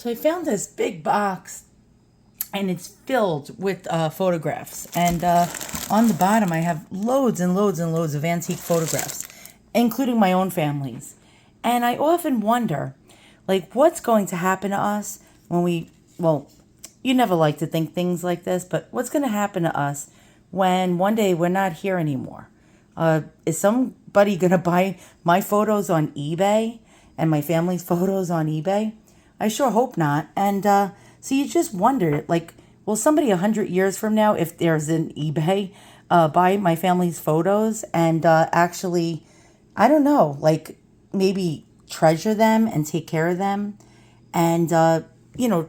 So I found this big box and it's filled with photographs. And on the bottom, I have loads and loads and loads of antique photographs, including my own family's. And I often wonder, like, what's going to happen to us when well, you never like to think things like this, but what's going to happen to us when one day we're not here anymore? Is somebody going to buy my photos on eBay and my family's photos on eBay? I sure hope not. And so you just wonder, like, will somebody 100 years from now, if there's an eBay, buy my family's photos and actually, I don't know, like maybe treasure them and take care of them and,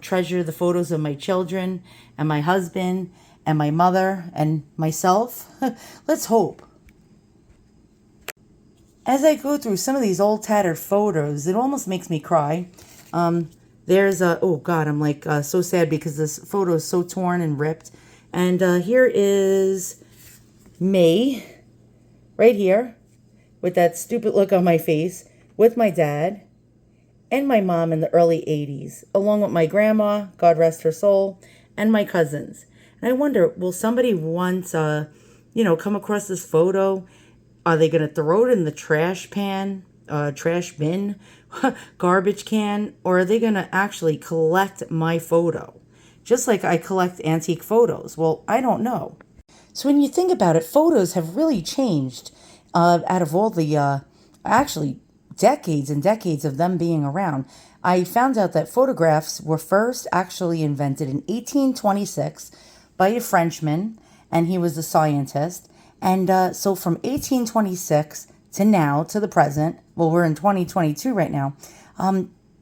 treasure the photos of my children and my husband and my mother and myself? Let's hope. As I go through some of these old tattered photos, it almost makes me cry. There's a, oh God, I'm like so sad because this photo is so torn and ripped. And here is me, right here, with that stupid look on my face, with my dad and my mom in the early 80s, along with my grandma, God rest her soul, and my cousins. And I wonder, will somebody once, come across this photo? Are they going to throw it in the trash bin, garbage can, or are they going to actually collect my photo? Just like I collect antique photos. Well, I don't know. So when you think about it, photos have really changed out of all the, actually, decades and decades of them being around. I found out that photographs were first actually invented in 1826 by a Frenchman, and he was a scientist. And so from 1826 to now, to the present, well, we're in 2022 right now,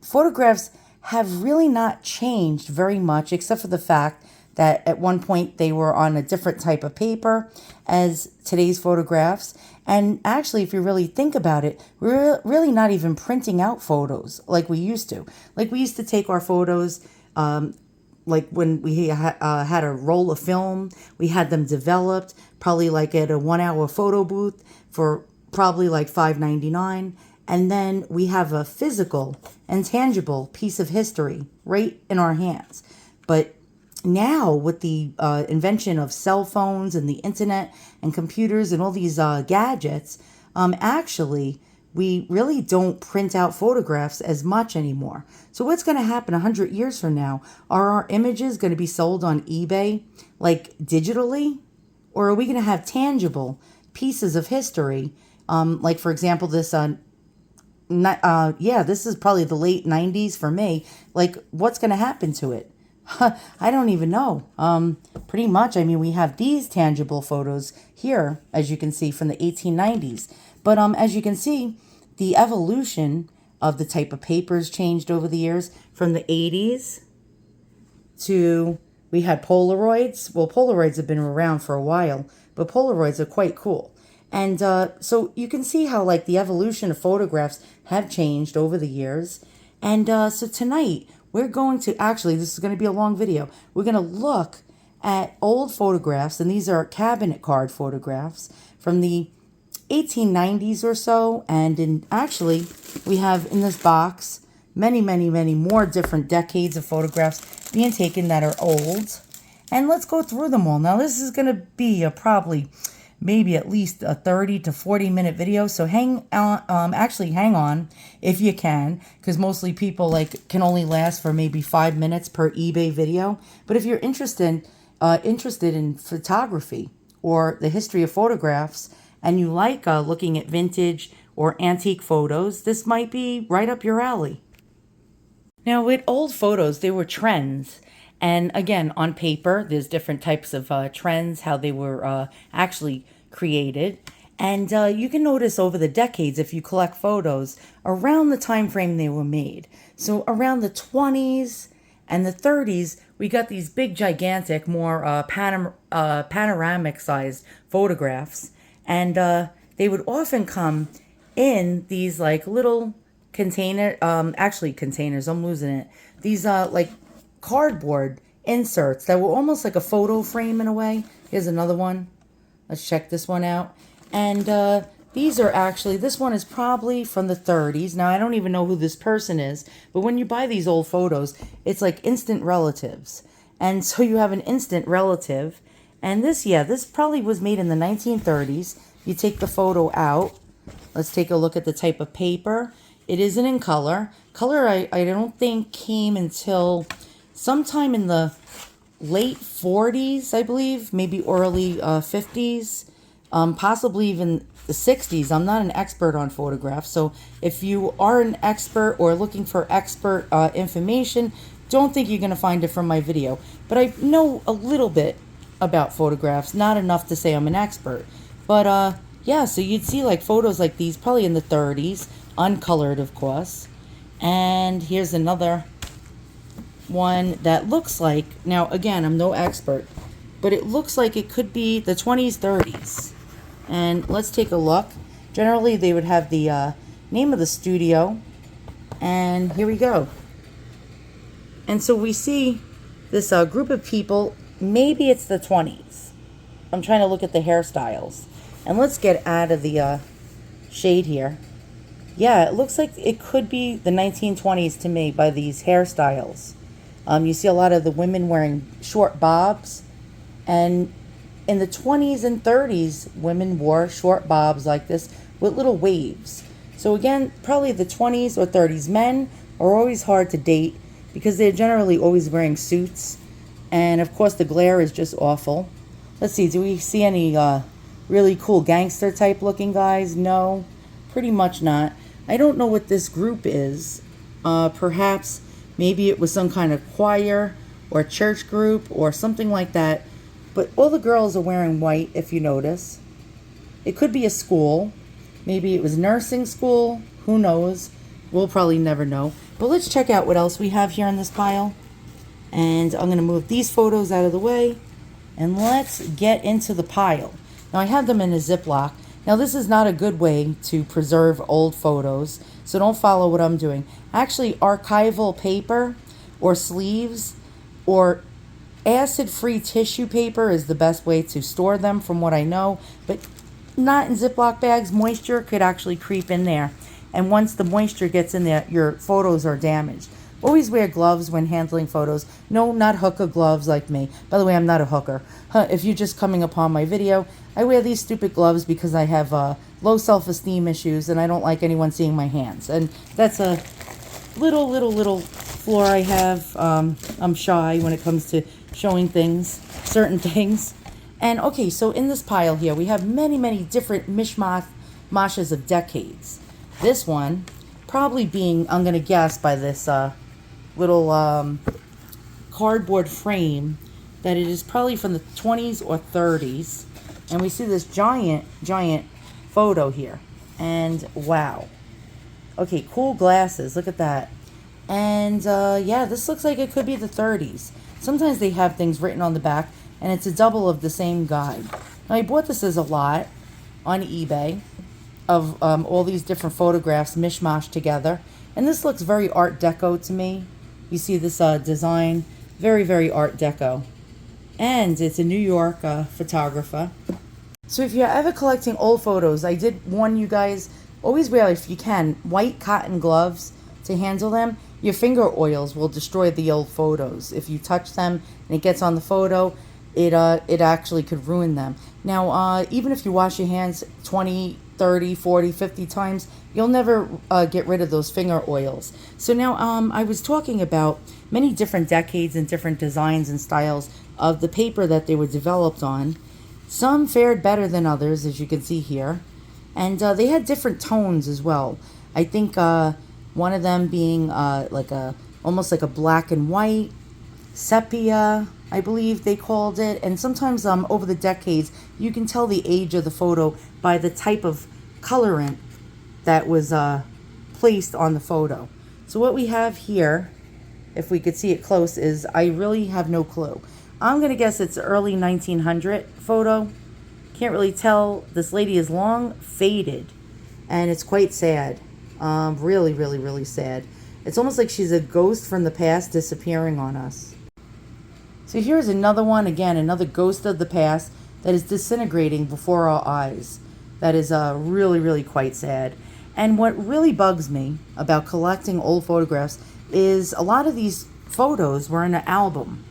photographs have really not changed very much, except for the fact that at one point they were on a different type of paper as today's photographs. And actually, if you really think about it, we're really not even printing out photos like we used to. Like we used to take our photos, like when we had a roll of film, we had them developed, probably like at a 1 hour photo booth for probably like $5.99. And then we have a physical and tangible piece of history right in our hands. But now with the invention of cell phones and the internet and computers and all these gadgets, actually, we really don't print out photographs as much anymore. So what's going to happen 100 years from now? Are our images going to be sold on eBay, like digitally? Or are we going to have tangible pieces of history? Like, for example, this, this is probably the late 90s for me. Like, what's going to happen to it? I don't even know. Pretty much, I mean, we have these tangible photos here, as you can see, from the 1890s. But as you can see, the evolution of the type of papers changed over the years from the 80s to, we had Polaroids. Well, Polaroids have been around for a while, but Polaroids are quite cool. And so you can see how, like, the evolution of photographs have changed over the years. And so tonight, we're going to, actually, this is going to be a long video. We're going to look at old photographs, and these are cabinet card photographs from the 1890s or so. And actually, we have in this box many, many, many more different decades of photographs being taken that are old. And let's go through them all. Now, this is going to be probably maybe at least a 30 to 40 minute video. So hang on if you can, because mostly people can only last for maybe 5 minutes per eBay video. But if you're interested in photography or the history of photographs, and you like looking at vintage or antique photos, this might be right up your alley. Now, with old photos, there were trends. And again, on paper, there's different types of trends, how they were actually created. And you can notice over the decades, if you collect photos, around the time frame they were made. So around the 20s and the 30s, we got these big, gigantic, more panoramic-sized photographs. And they would often come in these little containers, I'm losing it. These cardboard inserts that were almost like a photo frame in a way. Here's another one. Let's check this one out. And These are actually, this one is probably from the 30s. Now, I don't even know who this person is, but when you buy these old photos, it's like instant relatives. And so you have an instant relative. And this, yeah, this probably was made in the 1930s. You take the photo out. Let's take a look at the type of paper. It isn't in color. Color, I don't think came until sometime in the late 40s, I believe, maybe early 50s, possibly even the 60s. I'm not an expert on photographs, so if you are an expert or looking for expert information, don't think you're going to find it from my video. But I know a little bit about photographs, not enough to say I'm an expert. But yeah, so you'd see like photos like these probably in the 30s, uncolored, of course. And here's another one that looks like, now again, I'm no expert, but it looks like it could be the 20s, 30s. And let's take a look. Generally, they would have the name of the studio. And here we go. And so we see this group of people. Maybe it's the 20s. I'm trying to look at the hairstyles. And let's get out of the shade here. Yeah, it looks like it could be the 1920s to me by these hairstyles. You see a lot of the women wearing short bobs. And in the 20s and 30s, women wore short bobs like this with little waves. So again, probably the 20s or 30s. Men are always hard to date because they're generally always wearing suits. And of course, the glare is just awful. Let's see, do we see any really cool gangster type looking guys? No, pretty much not. I don't know what this group is. Perhaps maybe it was some kind of choir or church group or something like that. But all the girls are wearing white, if you notice. It could be a school. Maybe it was nursing school. Who knows? We'll probably never know. But let's check out what else we have here in this pile. And I'm going to move these photos out of the way. And let's get into the pile. Now, I have them in a Ziploc. Now, this is not a good way to preserve old photos, so don't follow what I'm doing. Actually, archival paper or sleeves or acid-free tissue paper is the best way to store them from what I know, but not in Ziploc bags. Moisture could actually creep in there, and once the moisture gets in there, your photos are damaged. Always wear gloves when handling photos. No, not hooker gloves like me. By the way, I'm not a hooker. If you're just coming upon my video, I wear these stupid gloves because I have low self-esteem issues and I don't like anyone seeing my hands. And that's a little flaw I have. I'm shy when it comes to showing things, certain things. And okay, so in this pile here, we have many different mishmashes of decades. This one probably being, I'm going to guess by this little cardboard frame, that it is probably from the 20s or 30s. And we see this giant photo here. And wow. Okay, cool glasses. Look at that. And yeah, this looks like it could be the 30s. Sometimes they have things written on the back, and it's a double of the same guy. Now, I bought this as a lot on eBay of all these different photographs mishmashed together. And this looks very Art Deco to me. You see this design, very Art Deco. And it's a New York photographer. So if you're ever collecting old photos, I did warn you guys, always wear, if you can, white cotton gloves to handle them. Your finger oils will destroy the old photos. If you touch them and it gets on the photo, it actually could ruin them. Now, even if you wash your hands 20, 30, 40, 50 times, you'll never get rid of those finger oils. So now I was talking about many different decades and different designs and styles of the paper that they were developed on. Some fared better than others, as you can see here. And they had different tones as well. I think one of them being almost like a black and white, sepia, I believe they called it. And sometimes over the decades, you can tell the age of the photo by the type of colorant that was placed on the photo. So what we have here, if we could see it close, is I really have no clue. I'm going to guess it's early 1900 photo. Can't really tell. This lady is long faded, and it's quite sad. Really sad. It's almost like she's a ghost from the past disappearing on us. So here's another one, again, another ghost of the past that is disintegrating before our eyes. That is really, really quite sad. And what really bugs me about collecting old photographs is a lot of these photos were in an album.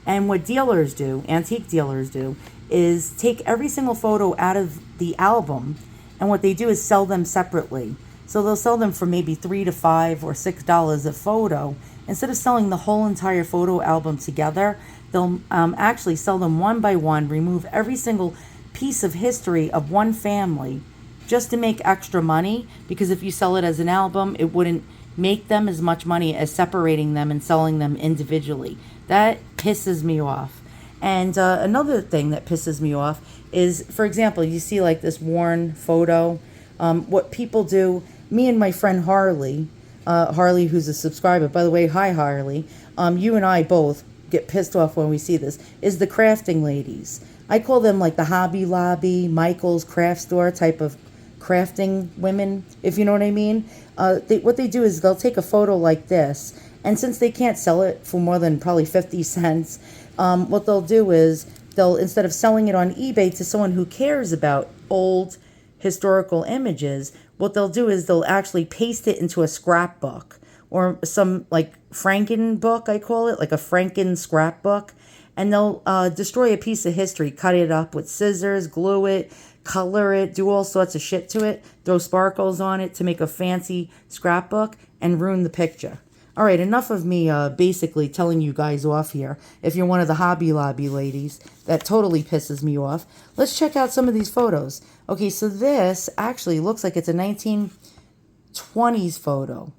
And what dealers do, antique dealers do, is take every single photo out of the album, and what they do is sell them separately. So they'll sell them for maybe $3 to $5 or $6 a photo. Instead of selling the whole entire photo album together, they'll actually sell them one by one, remove every single piece of history of one family just to make extra money, because if you sell it as an album, it wouldn't make them as much money as separating them and selling them individually. That pisses me off. And another thing that pisses me off is, for example, you see like this worn photo. What people do, me and my friend Harley, Harley, who's a subscriber, by the way, hi Harley, you and I both get pissed off when we see this, is the crafting ladies. I call them like the Hobby Lobby, Michael's craft store type of crafting women, if you know what I mean. What they do is they'll take a photo like this, and since they can't sell it for more than probably 50 cents, what they'll do is they'll, instead of selling it on eBay to someone who cares about old historical images, what they'll do is they'll actually paste it into a scrapbook or some like Franken book, I call it, like a Franken scrapbook. And they'll destroy a piece of history, cut it up with scissors, glue it, color it, do all sorts of shit to it, throw sparkles on it to make a fancy scrapbook, and ruin the picture. All right, enough of me basically telling you guys off here. If you're one of the Hobby Lobby ladies, that totally pisses me off. Let's check out some of these photos. Okay, so this actually looks like it's a 1920s photo,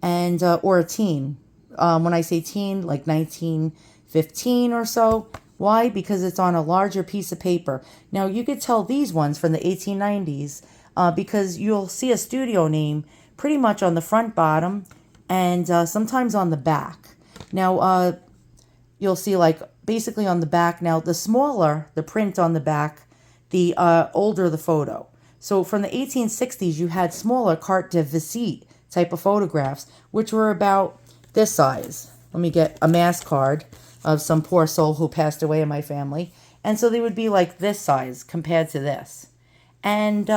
and or a teen. When I say teen, like 1915 or so. Why? Because it's on a larger piece of paper. Now, you could tell these ones from the 1890s because you'll see a studio name pretty much on the front bottom and sometimes on the back. Now, you'll see like basically on the back. Now, the smaller the print on the back, the older the photo. So from the 1860s, you had smaller carte de visite type of photographs, which were about this size. Let me get a mass card of some poor soul who passed away in my family. And so they would be like this size compared to this. And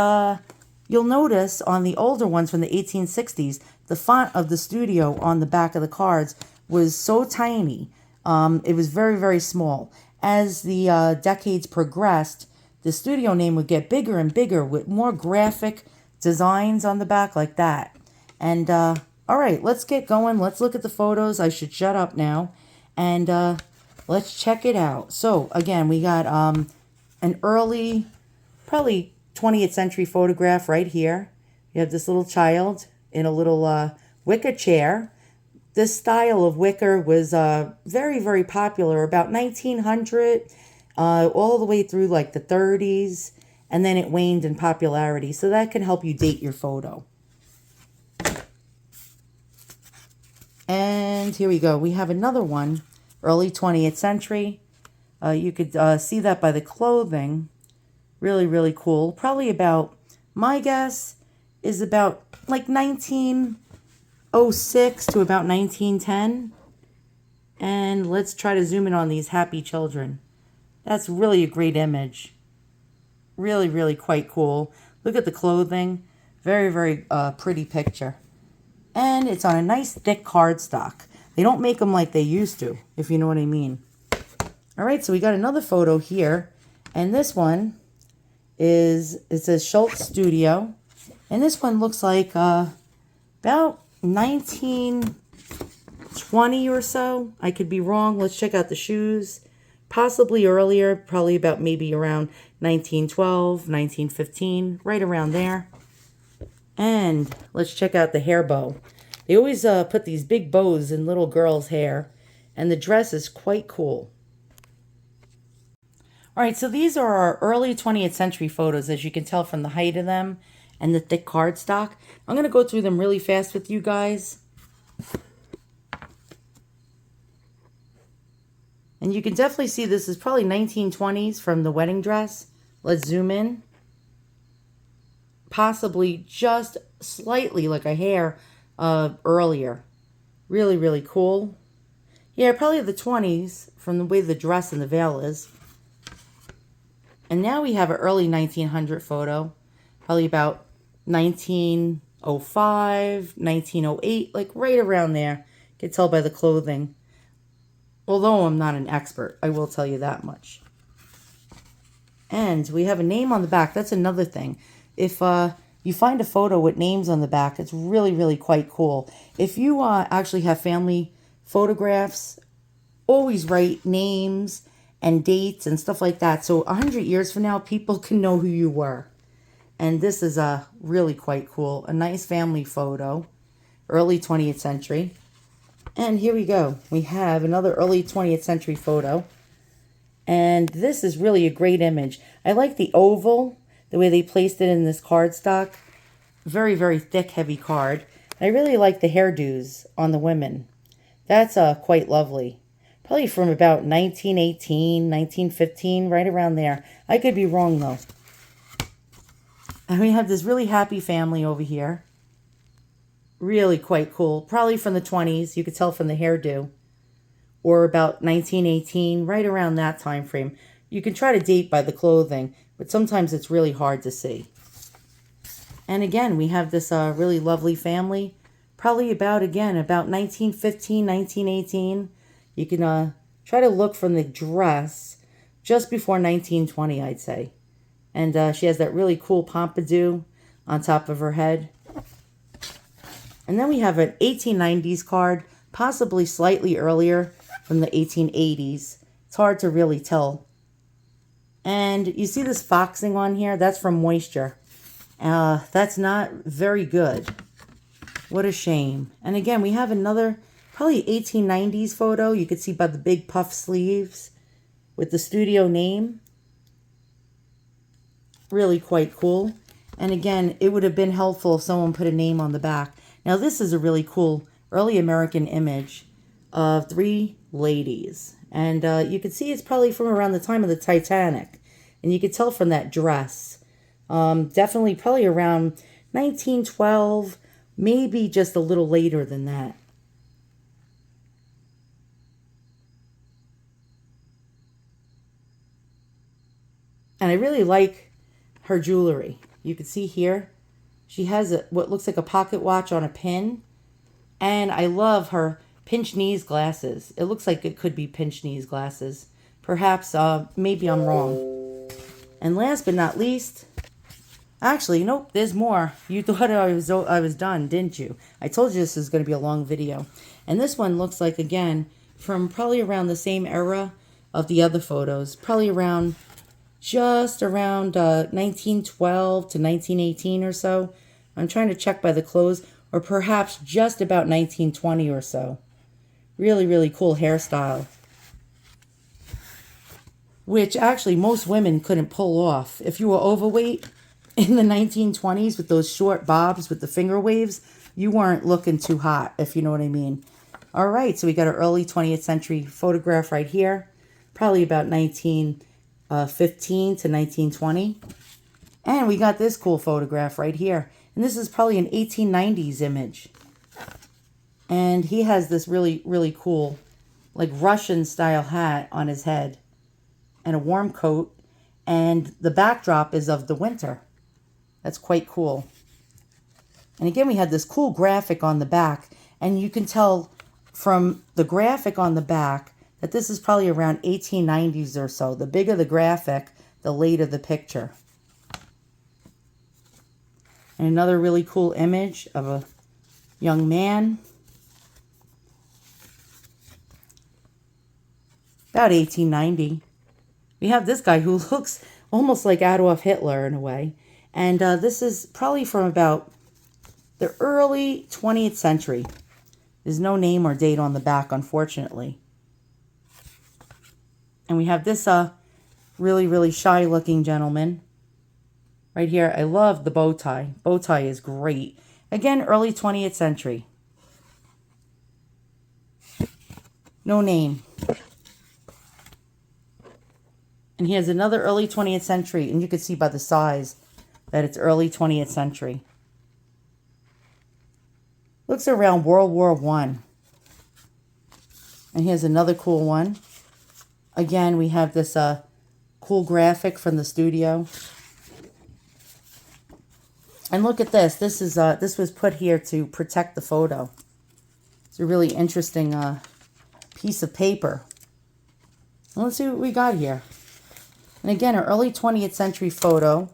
you'll notice on the older ones from the 1860s, the font of the studio on the back of the cards was so tiny. It was very, very small. As the decades progressed, the studio name would get bigger and bigger with more graphic designs on the back like that. And all right, let's get going. Let's look at the photos. I should shut up now. And let's check it out. So, again, we got an early, probably 20th century photograph right here. You have this little child in a little wicker chair. This style of wicker was very, very popular about 1900, all the way through like the 30s. And then it waned in popularity. So that can help you date your photo. And here we go. We have another one, early 20th century. You could see that by the clothing. Really, really cool. Probably about, my guess, is about like 1906 to about 1910. And let's try to zoom in on these happy children. That's really a great image. Really, really quite cool. Look at the clothing. Very, very pretty picture. And it's on a nice thick cardstock. They don't make them like they used to, if you know what I mean. All right, so we got another photo here. And this one is, it says Schultz Studio. And this one looks like about 1920 or so. I could be wrong. Let's check out the shoes. Possibly earlier, probably about maybe around 1912, 1915, right around there. And let's check out the hair bow. They always put these big bows in little girls' hair. And the dress is quite cool. All right, so these are our early 20th century photos, as you can tell from the height of them and the thick cardstock. I'm going to go through them really fast with you guys. And you can definitely see this is probably 1920s from the wedding dress. Let's zoom in. Possibly just slightly like a hair earlier. Really, really cool. Yeah, probably the 20s from the way the dress and the veil is. And now we have an early 1900 photo. Probably about 1905, 1908, like right around there. You can tell by the clothing. Although I'm not an expert, I will tell you that much. And we have a name on the back. That's another thing. If you find a photo with names on the back, it's really, really quite cool. If you actually have family photographs, always write names and dates and stuff like that. So 100 years from now, people can know who you were. And this is really quite cool. A nice family photo, early 20th century. And here we go. We have another early 20th century photo. And this is really a great image. I like the oval, the way they placed it in this cardstock. Very, very thick, heavy card. And I really like the hairdos on the women. That's quite lovely. Probably from about 1918, 1915, right around there. I could be wrong, though. And we have this really happy family over here. Really quite cool. Probably from the 20s. You could tell from the hairdo. Or about 1918, right around that time frame. You can try to date by the clothing, but sometimes it's really hard to see. And again, we have this really lovely family. Probably about 1915, 1918. You can try to look from the dress just before 1920, I'd say. And she has that really cool pompadour on top of her head. And then we have an 1890s card, possibly slightly earlier from the 1880s. It's hard to really tell. And you see this foxing on here? That's from moisture. That's not very good. What a shame. And again, we have another probably 1890s photo. You could see by the big puff sleeves with the studio name. Really quite cool. And again, it would have been helpful if someone put a name on the back. Now this is a really cool early American image of three ladies. And you can see it's probably from around the time of the Titanic. And you could tell from that dress. Definitely probably around 1912, maybe just a little later than that. And I really like her jewelry. You can see here, she has what looks like a pocket watch on a pin. And I love her pinch knees glasses. It looks like it could be pinch knees glasses. Perhaps, maybe I'm wrong. And last but not least, actually, nope, there's more. You thought I was done, didn't you? I told you this is going to be a long video. And this one looks like, again, from probably around the same era of the other photos. Probably around, just around 1912 to 1918 or so. I'm trying to check by the clothes. Or perhaps just about 1920 or so. Really, really cool hairstyle. Which actually most women couldn't pull off. If you were overweight in the 1920s with those short bobs with the finger waves, you weren't looking too hot, if you know what I mean. All right, so we got an early 20th century photograph right here. Probably about 1915 to 1920. And we got this cool photograph right here. And this is probably an 1890s image. And he has this really, really cool, like Russian style hat on his head. And a warm coat. And the backdrop is of the winter. That's quite cool. And again, we had this cool graphic on the back. And you can tell from the graphic on the back that this is probably around 1890s or so. The bigger the graphic, the later the picture. And another really cool image of a young man. About 1890. We have this guy who looks almost like Adolf Hitler in a way. And this is probably from about the early 20th century. There's no name or date on the back, unfortunately. And we have this really, really shy looking gentleman. Right here, I love the bow tie. Bow tie is great. Again, early 20th century. No name. And here's another early 20th century. And you can see by the size that it's early 20th century. Looks around World War I. And here's another cool one. Again, we have this cool graphic from the studio. And look at this. This was put here to protect the photo. It's a really interesting piece of paper. Let's see what we got here. And again, an early 20th century photo.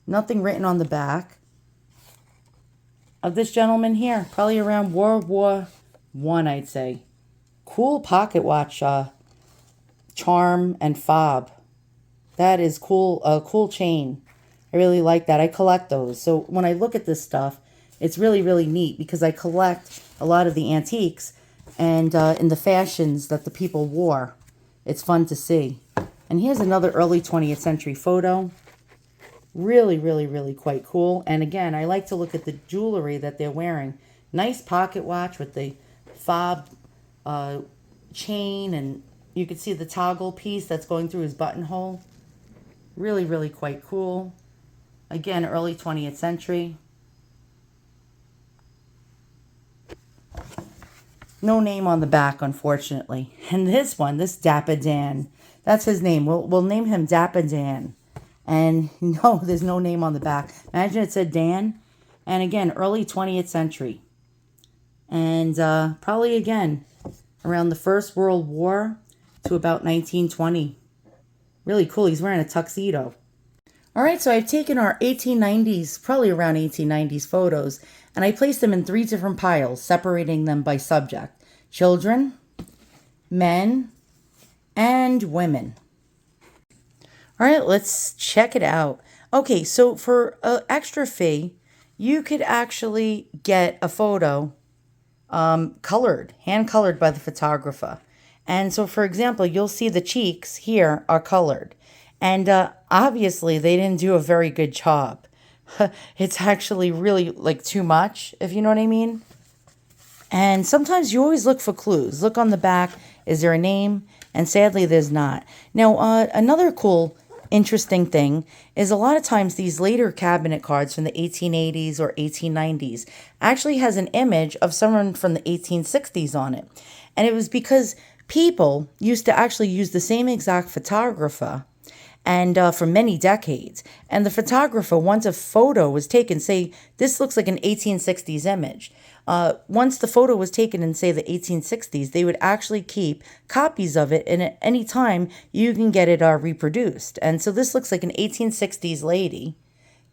Nothing written on the back. Of this gentleman here. Probably around World War I, I'd say. Cool pocket watch charm and fob. That is cool. A cool chain. I really like that. I collect those. So when I look at this stuff, it's really, really neat because I collect a lot of the antiques and in the fashions that the people wore. It's fun to see. And here's another early 20th century photo. Really, really, really quite cool. And again, I like to look at the jewelry that they're wearing. Nice pocket watch with the fob chain, and you can see the toggle piece that's going through his buttonhole. Really, really quite cool. Again, early 20th century. No name on the back, unfortunately. And this one, this Dapper Dan, that's his name. We'll name him Dapper Dan. And no, there's no name on the back. Imagine it said Dan. And again, early 20th century. And probably again, around the First World War to about 1920. Really cool. He's wearing a tuxedo. All right, so I've taken our 1890s, probably around 1890s photos, and I placed them in 3 different piles, separating them by subject. Children, men, and women. All right, let's check it out. Okay, so for an extra fee, you could actually get a photo colored, hand-colored by the photographer. And so, for example, you'll see the cheeks here are colored. And obviously, they didn't do a very good job. It's actually really like too much, if you know what I mean. And sometimes you always look for clues. Look on the back. Is there a name? And sadly, there's not. Now, another cool, interesting thing is a lot of times these later cabinet cards from the 1880s or 1890s actually has an image of someone from the 1860s on it. And it was because people used to actually use the same exact photographer and for many decades. And the photographer, once a photo was taken, say, this looks like an 1860s image. Once the photo was taken in, say, the 1860s, they would actually keep copies of it, and at any time, you can get it reproduced. And so this looks like an 1860s lady,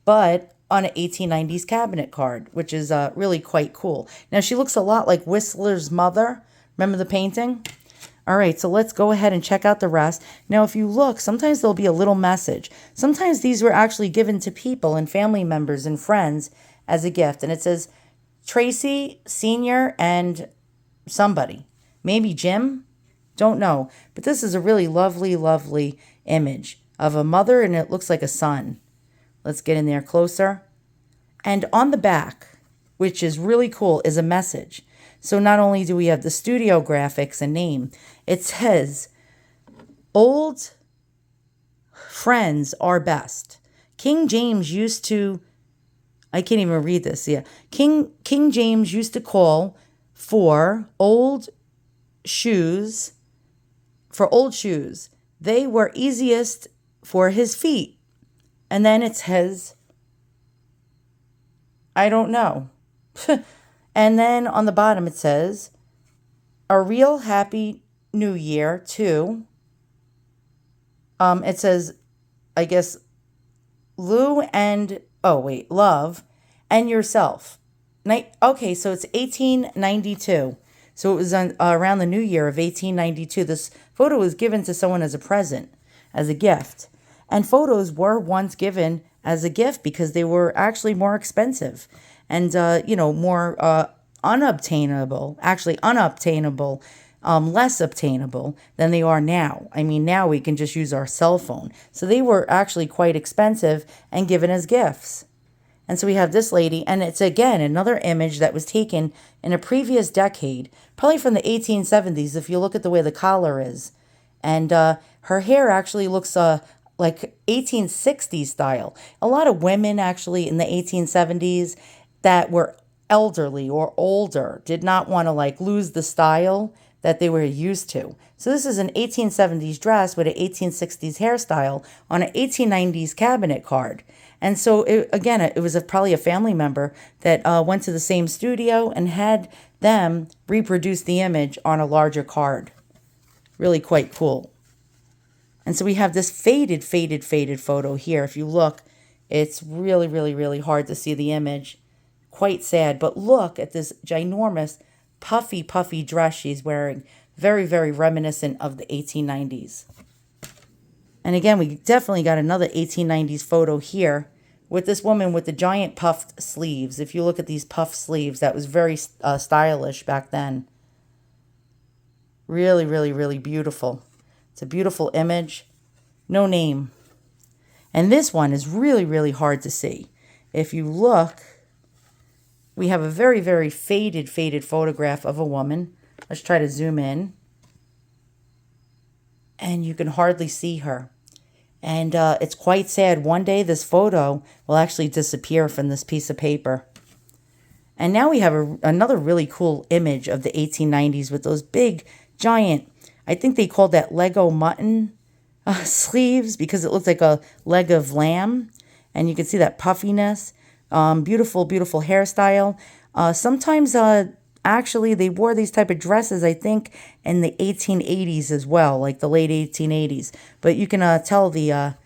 but on an 1890s cabinet card, which is really quite cool. Now, she looks a lot like Whistler's mother. Remember the painting? All right, so let's go ahead and check out the rest. Now, if you look, sometimes there'll be a little message. Sometimes these were actually given to people and family members and friends as a gift. And it says, Tracy, Sr., and somebody. Maybe Jim? Don't know. But this is a really lovely, lovely image of a mother, and it looks like a son. Let's get in there closer. And on the back, which is really cool, is a message. So not only do we have the studio graphics and name, it says, old friends are best. King James used to, I can't even read this, yeah. King James used to call for old shoes, They were easiest for his feet. And then it says, I don't know. And then on the bottom it says, a real happy new year to, it says, I guess, Lou and, love and yourself. Okay, so it's 1892. So it was around the new year of 1892. This photo was given to someone as a present, as a gift. And photos were once given as a gift because they were actually more expensive and, more unobtainable, less obtainable than they are now. I mean, now we can just use our cell phone. So they were actually quite expensive and given as gifts. And so we have this lady, and it's, again, another image that was taken in a previous decade, probably from the 1870s, if you look at the way the collar is. And her hair actually looks like 1860s style. A lot of women, actually, in the 1870s that were elderly or older did not want to, lose the style that they were used to. So this is an 1870s dress with an 1860s hairstyle on an 1890s cabinet card. And so, again, it was probably a family member that went to the same studio and had them reproduce the image on a larger card. Really quite cool. And so we have this faded photo here. If you look, it's really, really, really hard to see the image. Quite sad. But look at this ginormous, puffy dress she's wearing. Very, very reminiscent of the 1890s. And again, we definitely got another 1890s photo here with this woman with the giant puffed sleeves. If you look at these puffed sleeves, that was very stylish back then. Really, really, really beautiful. It's a beautiful image. No name. And this one is really, really hard to see. If you look, we have a very, very faded photograph of a woman. Let's try to zoom in. And you can hardly see her. And it's quite sad. One day this photo will actually disappear from this piece of paper. And now we have another really cool image of the 1890s with those big, giant, I think they called that Lego mutton sleeves because it looks like a leg of lamb. And you can see that puffiness. Beautiful, beautiful hairstyle. Sometimes, actually, they wore these type of dresses, I think, in the 1880s as well, like the late 1880s. But you can tell the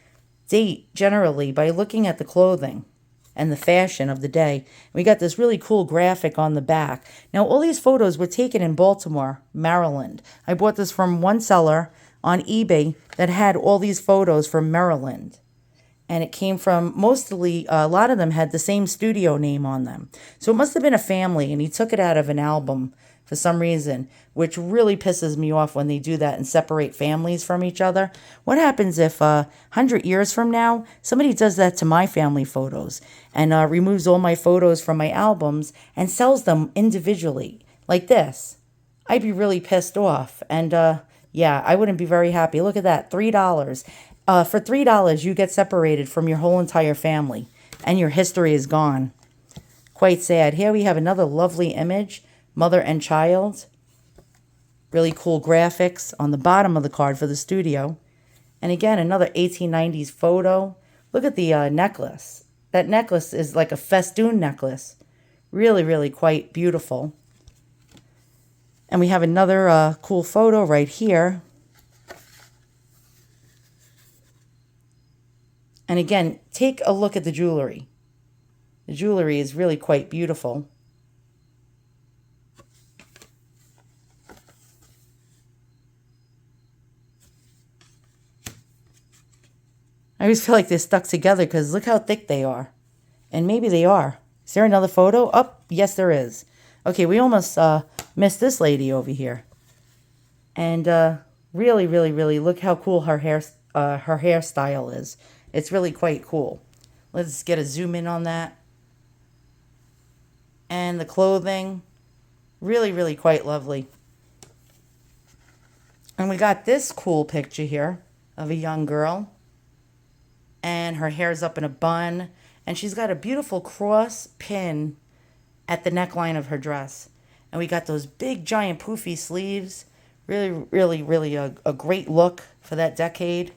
date generally by looking at the clothing and the fashion of the day. We got this really cool graphic on the back. Now, all these photos were taken in Baltimore, Maryland. I bought this from one seller on eBay that had all these photos from Maryland. And it came from, mostly, a lot of them had the same studio name on them. So it must have been a family, and he took it out of an album for some reason, which really pisses me off when they do that and separate families from each other. What happens if 100 years from now, somebody does that to my family photos and removes all my photos from my albums and sells them individually, like this? I'd be really pissed off. And yeah, I wouldn't be very happy. Look at that, $3. For $3, you get separated from your whole entire family, and your history is gone. Quite sad. Here we have another lovely image, mother and child. Really cool graphics on the bottom of the card for the studio. And again, another 1890s photo. Look at the necklace. That necklace is like a festoon necklace. Really, really quite beautiful. And we have another cool photo right here. And again, take a look at the jewelry. The jewelry is really quite beautiful. I always feel like they're stuck together because look how thick they are. And maybe they are. Is there another photo? Oh, yes, there is. Okay, we almost missed this lady over here. And really, really, really, look how cool her hairstyle is. It's really quite cool. Let's get a zoom in on that. And the clothing, really, really quite lovely. And we got this cool picture here of a young girl. And her hair's up in a bun. And she's got a beautiful cross pin at the neckline of her dress. And we got those big, giant, poofy sleeves. Really, really, really a great look for that decade.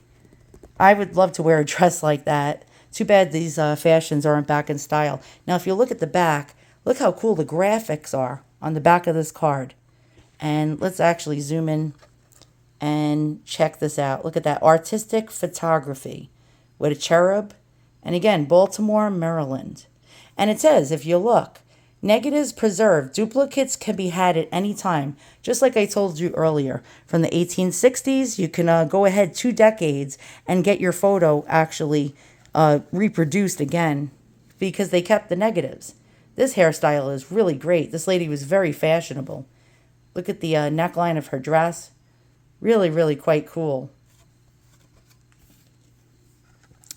I would love to wear a dress like that. Too bad these fashions aren't back in style. Now, if you look at the back, look how cool the graphics are on the back of this card. And let's actually zoom in and check this out. Look at that artistic photography with a cherub. And again, Baltimore, Maryland. And it says, if you look, negatives preserved. Duplicates can be had at any time. Just like I told you earlier, from the 1860s, you can go ahead 2 decades and get your photo actually reproduced again because they kept the negatives. This hairstyle is really great. This lady was very fashionable. Look at the neckline of her dress. Really, really quite cool.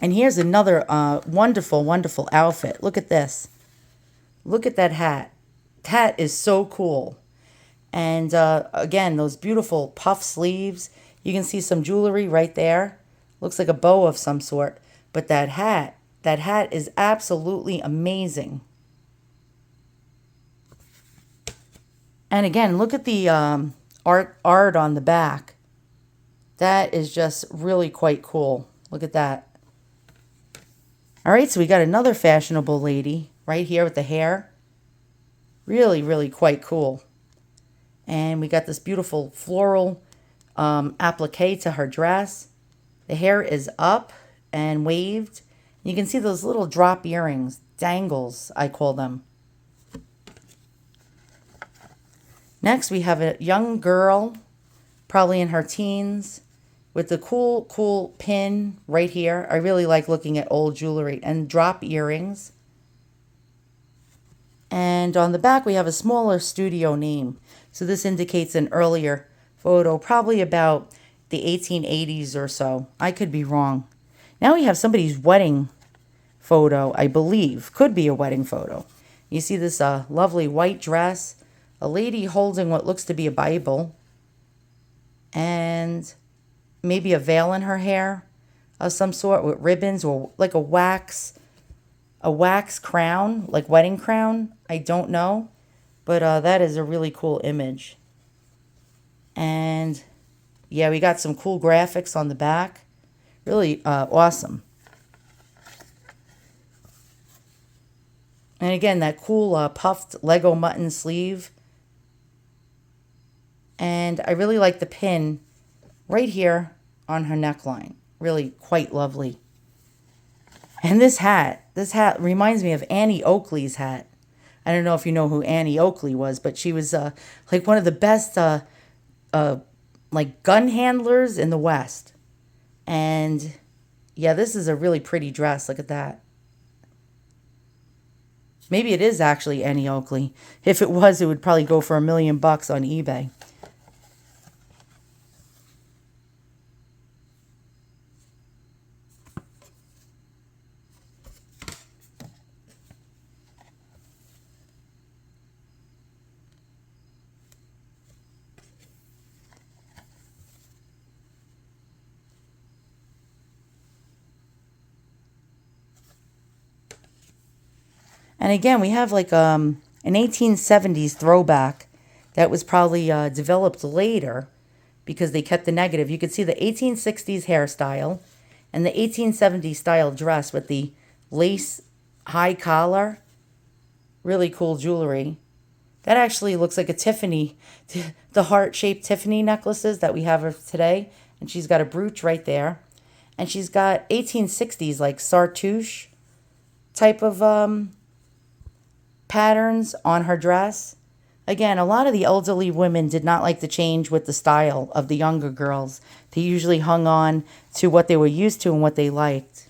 And here's another wonderful, wonderful outfit. Look at this. Look at that hat. Hat is so cool. And again, those beautiful puff sleeves. You can see some jewelry right there. Looks like a bow of some sort. But that hat is absolutely amazing. And again, look at the art on the back. That is just really quite cool. Look at that. All right, so we got another fashionable lady right here with the hair. Really, really quite cool. And we got this beautiful floral applique to her dress. The hair is up and waved. You can see those little drop earrings, dangles, I call them. Next, we have a young girl, probably in her teens, with the cool pin right here. I really like looking at old jewelry. And drop earrings. And on the back, we have a smaller studio name. So this indicates an earlier photo, probably about the 1880s or so. I could be wrong. Now we have somebody's wedding photo, I believe. Could be a wedding photo. You see this lovely white dress, a lady holding what looks to be a Bible, and maybe a veil in her hair of some sort with ribbons, or like a wax crown, like wedding crown. I don't know, but that is a really cool image. And yeah, we got some cool graphics on the back. Really awesome. And again, that cool puffed Lego mutton sleeve. And I really like the pin right here on her neckline. Really quite lovely. And this hat reminds me of Annie Oakley's hat. I don't know if you know who Annie Oakley was, but she was like one of the best like gun handlers in the West. And yeah, this is a really pretty dress. Look at that. Maybe it is actually Annie Oakley. If it was, it would probably go for $1 million on eBay. And again, we have like an 1870s throwback that was probably developed later because they kept the negative. You could see the 1860s hairstyle and the 1870s style dress with the lace high collar. Really cool jewelry. That actually looks like a Tiffany, the heart-shaped Tiffany necklaces that we have today. And she's got a brooch right there. And she's got 1860s like Sartouche type of patterns on her dress. Again, a lot of the elderly women did not like the change with the style of the younger girls. They usually hung on to what they were used to and what they liked.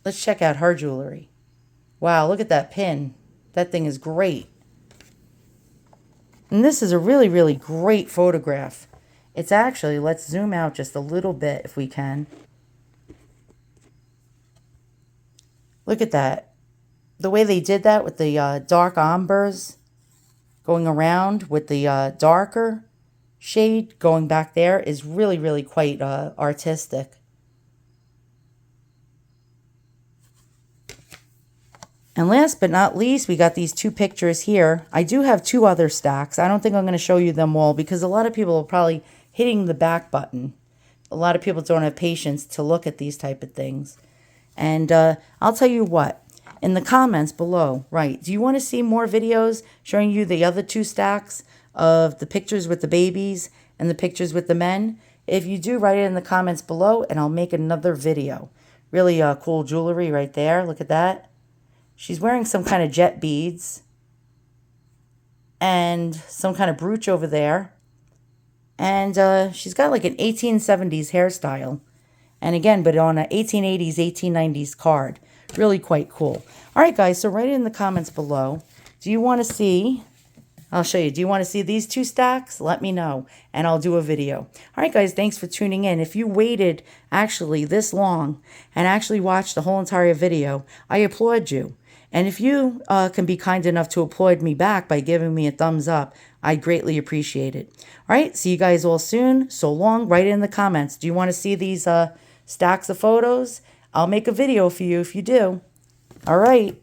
Let's check out her jewelry. Wow, look at that pin. That thing is great. And this is a really, really great photograph. It's actually, let's zoom out just a little bit if we can. Look at that. The way they did that with the dark ombres going around with the darker shade going back there is really, really quite artistic. And last but not least, we got these two pictures here. I do have two other stacks. I don't think I'm going to show you them all because a lot of people are probably hitting the back button. A lot of people don't have patience to look at these type of things. And I'll tell you what, in the comments below, right, do you want to see more videos showing you the other two stacks of the pictures with the babies and the pictures with the men? If you do, write it in the comments below and I'll make another video. Really cool jewelry right there. Look at that. She's wearing some kind of jet beads and some kind of brooch over there. And she's got like an 1870s hairstyle. And again, but on an 1880s, 1890s card. Really quite cool. All right, guys, so write it in the comments below. Do you want to see, I'll show you, do you want to see these two stacks? Let me know, and I'll do a video. All right, guys, thanks for tuning in. If you waited actually this long and actually watched the whole entire video, I applaud you. And if you can be kind enough to applaud me back by giving me a thumbs up, I greatly appreciate it. All right, see you guys all soon. So long, write it in the comments. Do you want to see these stacks of photos? I'll make a video for you if you do. All right.